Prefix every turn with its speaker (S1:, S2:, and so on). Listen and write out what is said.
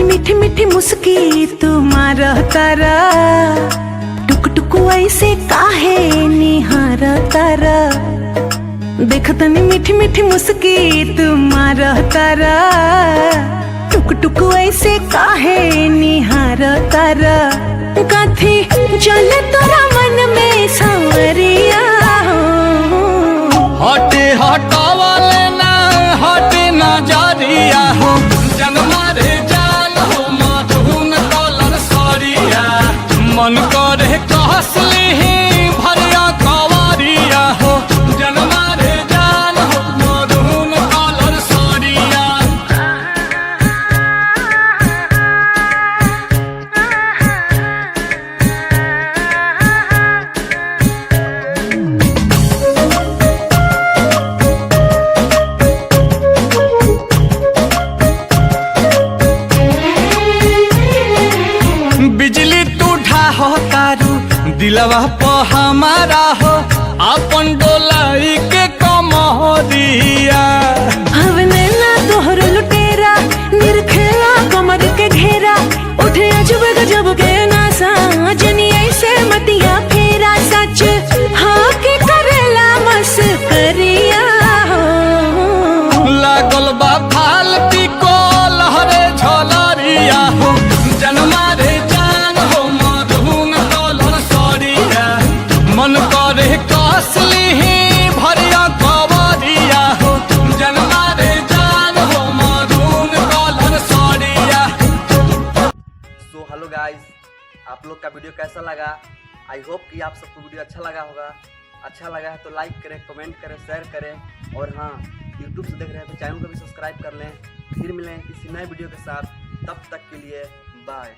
S1: मीठी मीठी मुस्की तुम्हारा तारा, टुक टुक ऐसे काहे निहार तारा। देखतनी मीठी मीठी मुस्की तुम्हारा तारा, टुक टुक ऐसे काहे निहार तारा। कथी चले तोरा मन में सांवरिया,
S2: हटे हटावले ना हटे नजरिया हो, जनमा रे जान हो मधुन कलर सरिया। मन करे कहसली भरिया कवरिया हो, जनमा रे जान हो मधुन कलर सरिया। बिजली टूठा हो तारू दिलवा प हमारा हो, अपन डोलाई के कमरिया।
S1: हवने ना तोहर लुटेरा, निरखेला कमर के घेरा। उठे अजब गजब के नासा, जनी ऐसे मतिया फेरा। सच हाँ के करेला मस्करिया हो,
S2: लागल बा फालती को लहरे झलरिया हो, जनमा रे जान हो मधुन कलर सरिया। मन करे कसली भरिया कवरिया हो, जनमा रे जान हो मधुन कलर सरिया।
S3: सो हेलो गाइस, आप लोग का वीडियो कैसा लगा? आई होप कि आप सबको वीडियो अच्छा लगा होगा। अच्छा लगा है तो लाइक करें, कमेंट करें, शेयर करें। और हाँ, यूट्यूब से देख रहे हैं तो चैनल को भी सब्सक्राइब कर लें। फिर मिलें किसी नए वीडियो के साथ, तब तक के लिए बाय।